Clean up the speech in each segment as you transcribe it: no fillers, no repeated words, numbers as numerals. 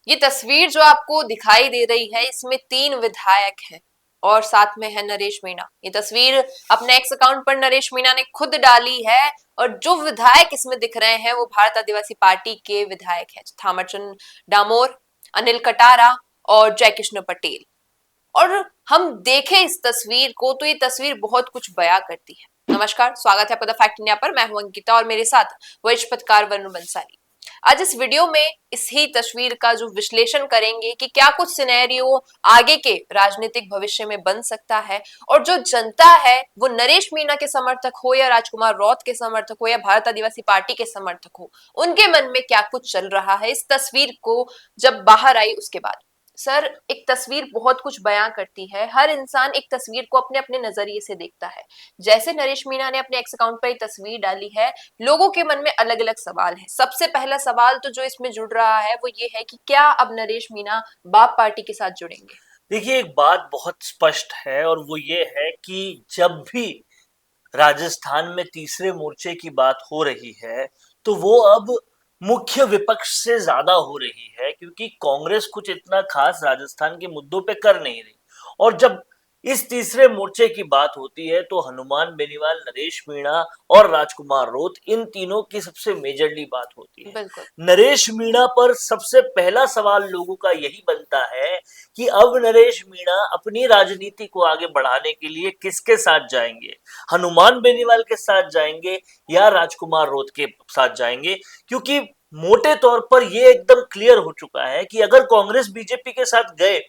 ये तस्वीर जो आपको दिखाई दे रही है इसमें 3 विधायक हैं और साथ में है नरेश मीणा। ये तस्वीर अपने एक्स अकाउंट पर नरेश मीणा ने खुद डाली है और जो विधायक इसमें दिख रहे हैं वो भारत आदिवासी पार्टी के विधायक हैं, थावरचंद डामोर, अनिल कटारा और जयकृष्ण पटेल। और हम देखें इस तस्वीर को तो ये तस्वीर बहुत कुछ बयां करती है। नमस्कार, स्वागत है आपका द फैक्ट इंडिया पर। मैं हूं अंकिता और मेरे साथ वरिष्ठ पत्रकार वरुण बंसाली। आज इस वीडियो में इसी तस्वीर का जो विश्लेषण करेंगे कि क्या कुछ सिनेरियो आगे के राजनीतिक भविष्य में बन सकता है और जो जनता है वो नरेश मीणा के समर्थक हो या राजकुमार रौत के समर्थक हो या भारत आदिवासी पार्टी के समर्थक हो, उनके मन में क्या कुछ चल रहा है इस तस्वीर को जब बाहर आई उसके बाद। सर, एक तस्वीर बहुत कुछ बयां करती है। हर इंसान एक तस्वीर को अपने अपने नजरिए से देखता है। जैसे नरेश मीणा ने अपने एक्स अकाउंट पर एक तस्वीर डाली है, लोगों के मन में अलग अलग सवाल है। सबसे पहला सवाल तो जो इसमें जुड़ रहा है वो ये है कि क्या अब नरेश मीणा बाप पार्टी के साथ जुड़ेंगे। देखिए, एक बात बहुत स्पष्ट है और वो ये है कि जब भी राजस्थान में तीसरे मोर्चे की बात हो रही है तो वो अब मुख्य विपक्ष से ज्यादा हो रही है, क्योंकि कांग्रेस कुछ इतना खास राजस्थान के मुद्दों पे कर नहीं रही। और जब इस तीसरे मोर्चे की बात होती है तो हनुमान बेनीवाल, नरेश मीणा और राजकुमार रोत, इन तीनों की सबसे मेजरली बात होती है। बिल्कुल। नरेश मीणा पर सबसे पहला सवाल लोगों का यही बनता है कि अब नरेश मीणा अपनी राजनीति को आगे बढ़ाने के लिए किसके साथ जाएंगे? हनुमान बेनीवाल के साथ जाएंगे या राजकुमार रोत के साथ जाएंगे? क्योंकि मोटे तौर पर यह एकदम क्लियर हो चुका है कि अगर कांग्रेस बीजेपी के साथ गए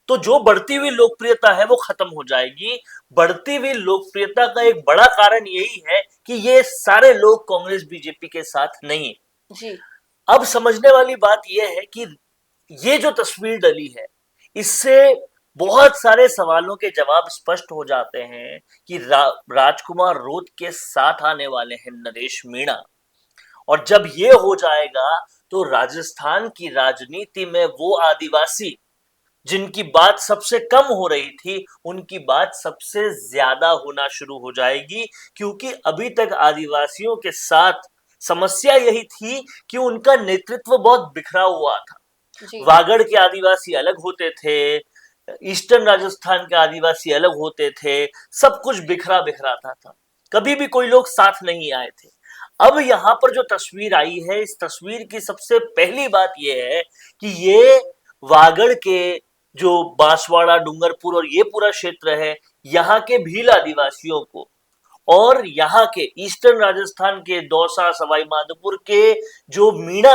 तो जो बढ़ती हुई लोकप्रियता है वो खत्म हो जाएगी। बढ़ती हुई लोकप्रियता का एक बड़ा कारण यही है कि ये सारे लोग कांग्रेस बीजेपी के साथ नहीं। जी। अब समझने वाली बात यह है कि ये जो तस्वीर डली है इससे बहुत सारे सवालों के जवाब स्पष्ट हो जाते हैं कि राजकुमार रोत के साथ आने वाले हैं नरेश मीणा। और जब ये हो जाएगा तो राजस्थान की राजनीति में वो आदिवासी जिनकी बात सबसे कम हो रही थी उनकी बात सबसे ज्यादा होना शुरू हो जाएगी, क्योंकि अभी तक आदिवासियों के साथ समस्या यही थी कि उनका नेतृत्व बहुत बिखरा हुआ था। जी। वागड़ के आदिवासी अलग होते थे, ईस्टर्न राजस्थान के आदिवासी अलग होते थे, सब कुछ बिखरा बिखरा था, कभी भी कोई लोग साथ नहीं आए थे। अब यहाँ पर जो तस्वीर आई है, इस तस्वीर की सबसे पहली बात यह है कि ये वागड़ के जो बांसवाड़ा, डूंगरपुर और ये पूरा क्षेत्र है, यहाँ के भील आदिवासियों को और यहाँ के ईस्टर्न राजस्थान के दौसा, सवाई माधोपुर के जो मीणा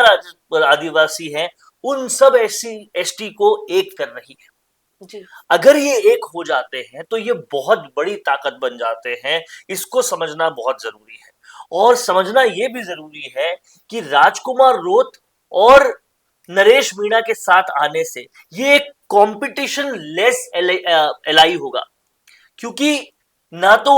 आदिवासी हैं, उन सब एसटी को एक कर रही है। जी। अगर ये एक हो जाते हैं तो ये बहुत बड़ी ताकत बन जाते हैं। इसको समझना बहुत जरूरी है और समझना ये भी जरूरी है कि राजकुमार रोत और नरेश मीणा के साथ आने से ये एक कंपटीशन लेस एलाई होगा, क्योंकि ना तो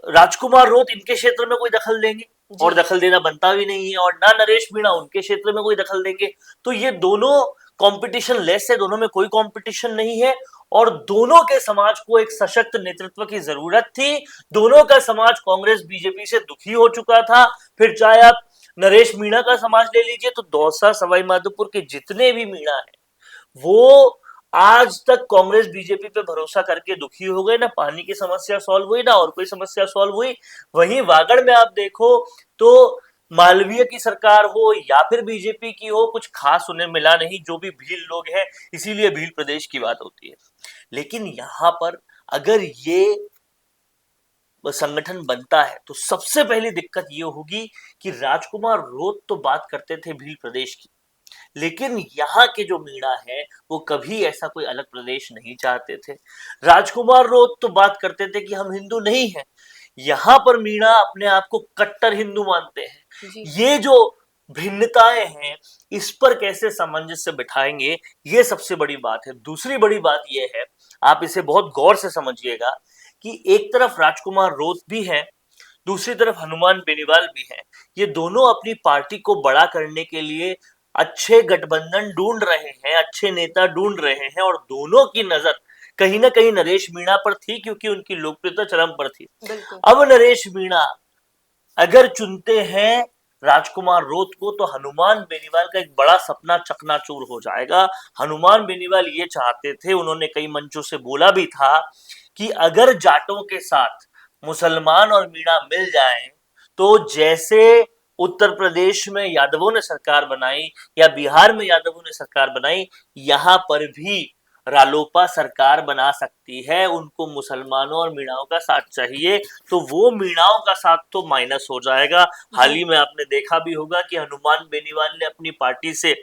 राजकुमार रोत इनके क्षेत्र में कोई दखल देंगे और दखल देना बनता भी नहीं है, और ना नरेश मीणा उनके क्षेत्र में कोई दखल देंगे। तो ये दोनों कंपटीशन लेस है, दोनों में कोई कंपटीशन नहीं है और दोनों के समाज को एक सशक्त नेतृत्व की जरूरत थी। दोनों का समाज कांग्रेस बीजेपी से दुखी हो चुका था। फिर चाहे आप नरेश मीणा का समाज ले लीजिए तो दौसा, सवाई माधोपुर के जितने भी मीणा है वो आज तक कांग्रेस बीजेपी पे भरोसा करके दुखी हो गए। ना पानी की समस्या सॉल्व हुई, ना और कोई समस्या सॉल्व हुई। वहीं वागड़ में आप देखो तो मालवीय की सरकार हो या फिर बीजेपी की हो, कुछ खास उन्हें मिला नहीं, जो भी भील लोग हैं, इसीलिए भील प्रदेश की बात होती है। लेकिन यहां पर अगर ये संगठन बनता है तो सबसे पहली दिक्कत ये होगी कि राजकुमार रोत तो बात करते थे भील प्रदेश की, लेकिन यहाँ के जो मीणा है वो कभी ऐसा कोई अलग प्रदेश नहीं चाहते थे। राजकुमार रोत तो बात करते थे कि हम हिंदू नहीं हैं। यहाँ पर मीणा अपने आप को कट्टर हिंदू मानते हैं। जी। ये जो भिन्नताएं हैं, इस पर कैसे सामंजस्य बिठाएंगे, ये सबसे बड़ी बात है। दूसरी बड़ी बात ये है, आप इसे बहुत गौर से समझिएगा कि एक तरफ राजकुमार रोत भी है, दूसरी तरफ हनुमान बेनीवाल भी है। ये दोनों अपनी पार्टी को बड़ा करने के लिए अच्छे गठबंधन ढूंढ रहे हैं, अच्छे नेता ढूंढ रहे हैं और दोनों की नजर कहीं ना कहीं नरेश मीणा पर थी, क्योंकि उनकी लोकप्रियता चरम पर थी। बिल्कुल। अब नरेश मीणा अगर चुनते हैं राजकुमार रोत को, तो हनुमान बेनीवाल का एक बड़ा सपना चकनाचूर हो जाएगा। हनुमान बेनीवाल ये चाहते थे, उन्होंने कई मंचों से बोला भी था कि अगर जाटों के साथ मुसलमान और मीणा मिल जाएं, तो जैसे उत्तर प्रदेश में यादवों ने सरकार बनाई या बिहार में यादवों ने सरकार बनाई, यहां पर भी रालोपा सरकार बना सकती है। उनको मुसलमानों और मीणाओं का साथ चाहिए, तो वो मीणाओं का साथ तो माइनस हो जाएगा। हाल ही में आपने देखा भी होगा कि हनुमान बेनीवाल ने अपनी पार्टी से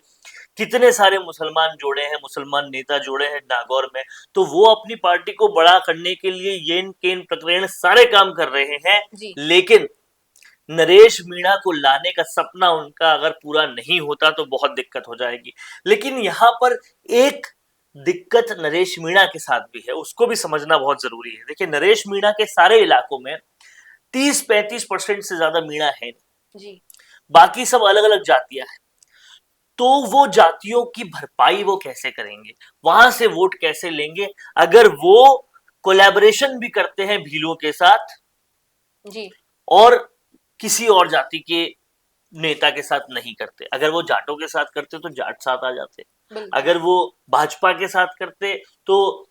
कितने सारे मुसलमान जोड़े हैं, मुसलमान नेता जोड़े हैं नागौर में। तो वो अपनी पार्टी को बड़ा करने के लिए येन केन प्रकरण सारे काम कर रहे हैं, लेकिन नरेश मीणा को लाने का सपना उनका अगर पूरा नहीं होता तो बहुत दिक्कत हो जाएगी। लेकिन यहाँ पर एक दिक्कत नरेश मीणा के साथ भी है, उसको भी समझना बहुत जरूरी है। देखिए, नरेश मीणा के सारे इलाकों में 30-35% से ज्यादा मीणा है जी, बाकी सब अलग अलग जातियां हैं। तो वो जातियों की भरपाई वो कैसे करेंगे, वहां से वोट कैसे लेंगे, अगर वो कोलैबोरेशन भी करते हैं भीलों के साथ जी, और किसी और जाति के नेता के साथ नहीं करते। अगर वो जाटों के साथ करते तो जाट साथ आ जाते, अगर वो भाजपा के साथ करते तो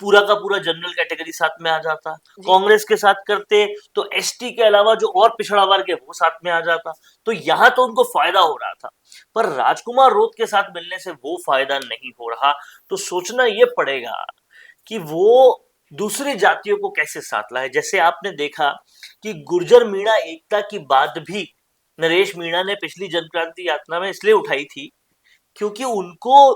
पूरा का पूरा जनरल कैटेगरी साथ में आ जाता, कांग्रेस के साथ करते तो एसटी के अलावा जो और पिछड़ा वर्ग है वो साथ में आ जाता। तो यहां तो उनको फायदा हो रहा था, पर राजकुमार रोत के साथ मिलने से वो फायदा नहीं हो रहा। तो सोचना ये पड़ेगा कि वो दूसरी जातियों को कैसे साथ लाए। जैसे आपने देखा कि गुर्जर मीणा एकता की बात भी नरेश मीणा ने पिछली जनक्रांति यात्रा में इसलिए उठाई थी क्योंकि उनको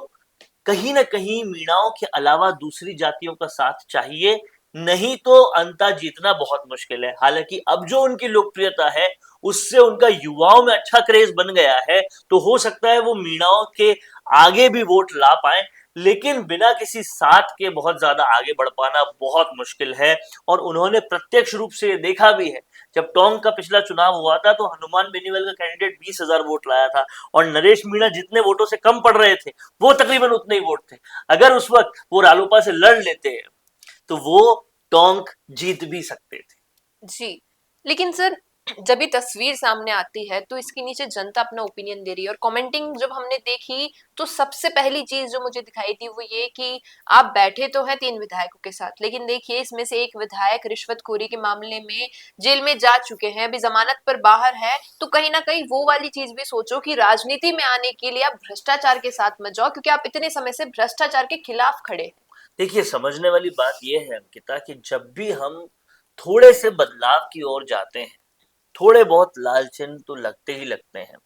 कहीं ना कहीं मीणाओं के अलावा दूसरी जातियों का साथ चाहिए, नहीं तो अंता जीतना बहुत मुश्किल है। हालांकि अब जो उनकी लोकप्रियता है उससे उनका युवाओं में अच्छा क्रेज बन गया है, तो हो सकता है वो मीणाओं के आगे भी वोट ला पाए, लेकिन बिना किसी साथ के बहुत ज्यादा आगे बढ़ पाना बहुत मुश्किल है। और उन्होंने प्रत्यक्ष रूप से देखा भी है, जब टोंक का पिछला चुनाव हुआ था तो हनुमान बेनीवाल का कैंडिडेट 20,000 वोट लाया था और नरेश मीणा जितने वोटों से कम पड़ रहे थे वो तकरीबन उतने ही वोट थे। अगर उस वक्त वो रालोपा से लड़ लेते तो वो टोंक जीत भी सकते थे जी। लेकिन सर, जब ये तस्वीर सामने आती है तो इसके नीचे जनता अपना ओपिनियन दे रही है, और कमेंटिंग जब हमने देखी तो सबसे पहली चीज जो मुझे दिखाई थी वो ये कि आप बैठे तो हैं 3 विधायकों के साथ, लेकिन देखिए इसमें से एक विधायक रिश्वतखोरी के मामले में जेल में जा चुके हैं, अभी जमानत पर बाहर है। तो कहीं ना कहीं वो वाली चीज भी सोचो कि राजनीति में आने के लिए आप भ्रष्टाचार के साथ मत जाओ, क्योंकि आप इतने समय से भ्रष्टाचार के खिलाफ खड़े। देखिए, समझने वाली बात यह है अंकिता कि जब भी हम थोड़े से बदलाव की ओर जाते हैं, थोड़े बहुत लाल चिन्ह तो लगते ही लगते हैं।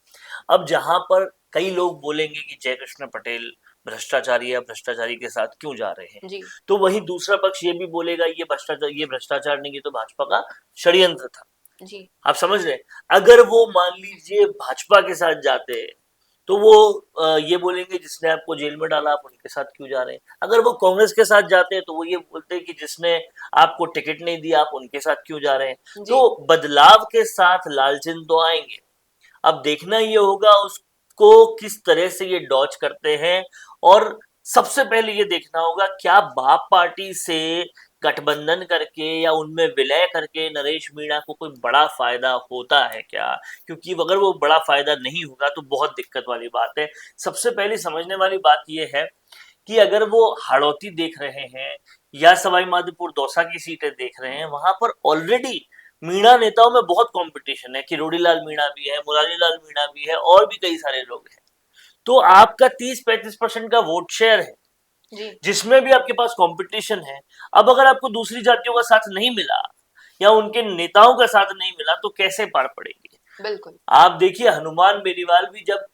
अब जहां पर कई लोग बोलेंगे कि जयकृष्ण पटेल भ्रष्टाचारी या भ्रष्टाचारी के साथ क्यों जा रहे हैं जी, तो वहीं दूसरा पक्ष ये भी बोलेगा ये भ्रष्टाचार नहीं, ये तो भाजपा का षड्यंत्र था जी। आप समझ रहे हैं, अगर वो मान लीजिए भाजपा के साथ जाते तो वो ये बोलेंगे जिसने आपको जेल में डाला आप उनके साथ क्यों जा रहे हैं। अगर वो कांग्रेस के साथ जाते हैं तो वो ये बोलते हैं कि जिसने आपको टिकट नहीं दिया आप उनके साथ क्यों जा रहे हैं। तो बदलाव के साथ लालचिन तो आएंगे, अब देखना ये होगा उसको किस तरह से ये डॉज करते हैं। और सबसे पहले ये देखना होगा क्या बाप पार्टी से गठबंधन करके या उनमें विलय करके नरेश मीणा को कोई बड़ा फायदा होता है क्या, क्योंकि अगर वो बड़ा फायदा नहीं होगा तो बहुत दिक्कत वाली बात है। सबसे पहले समझने वाली बात ये है कि अगर वो हाड़ौती देख रहे हैं या सवाई माधोपुर दौसा की सीटें देख रहे हैं, वहां पर ऑलरेडी मीणा नेताओं में बहुत कंपटीशन है, किरोड़ी लाल मीणा भी है, मुरारी लाल मीणा भी है और भी कई सारे लोग हैं। तो आपका 30-35% का वोट शेयर है जी, जिसमें भी आपके पास कंपटीशन है। अब अगर आपको दूसरी जातियों का साथ नहीं मिला या उनके नेताओं का साथ नहीं मिला तो कैसे पार पड़ेगी। बिल्कुल, आप देखिए हनुमान बेनीवाल भी जब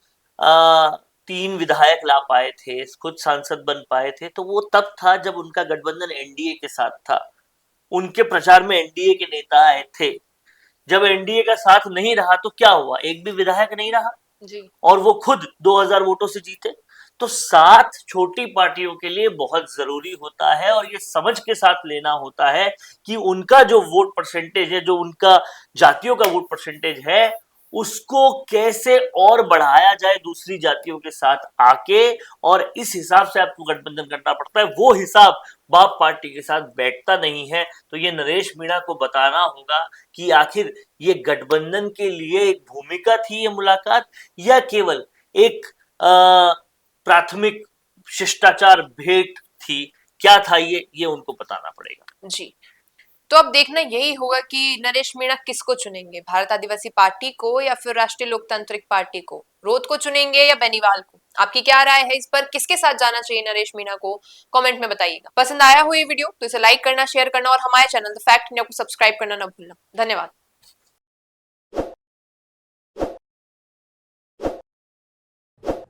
3 विधायक ला पाए थे, खुद सांसद बन पाए थे, तो वो तब था जब उनका गठबंधन एनडीए के साथ था, उनके प्रचार में एनडीए के नेता आए थे। जब एनडीए का साथ नहीं रहा तो क्या हुआ, एक भी विधायक नहीं रहा जी, और वो खुद 2000 वोटों से जीते। तो साथ छोटी पार्टियों के लिए बहुत जरूरी होता है और ये समझ के साथ लेना होता है कि उनका जो वोट परसेंटेज है, जो उनका जातियों का वोट परसेंटेज है, उसको कैसे और बढ़ाया जाए दूसरी जातियों के साथ आके, और इस हिसाब से आपको गठबंधन करना पड़ता है। वो हिसाब बाप पार्टी के साथ बैठता नहीं है। तो ये नरेश मीणा को बताना होगा कि आखिर ये गठबंधन के लिए एक भूमिका थी ये मुलाकात, या केवल एक प्राथमिक शिष्टाचार भेंट थी। क्या था ये उनको बताना पड़ेगा। जी, तो अब देखना यही होगा कि नरेश मीणा किसको चुनेंगे, भारत आदिवासी पार्टी को या फिर राष्ट्रीय लोकतांत्रिक पार्टी को, रोध को चुनेंगे या बेनीवाल को। आपकी क्या राय है इस पर, किसके साथ जाना चाहिए नरेश मीणा को, कमेंट में बताइएगा। पसंद आया हो ये वीडियो तो इसे लाइक करना, शेयर करना और हमारे चैनल द फैक्ट इंडिया को सब्सक्राइब करना ना भूलना। धन्यवाद।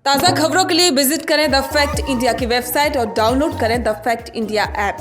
ताज़ा खबरों के लिए विजिट करें द फैक्ट इंडिया की वेबसाइट और डाउनलोड करें द फैक्ट इंडिया ऐप।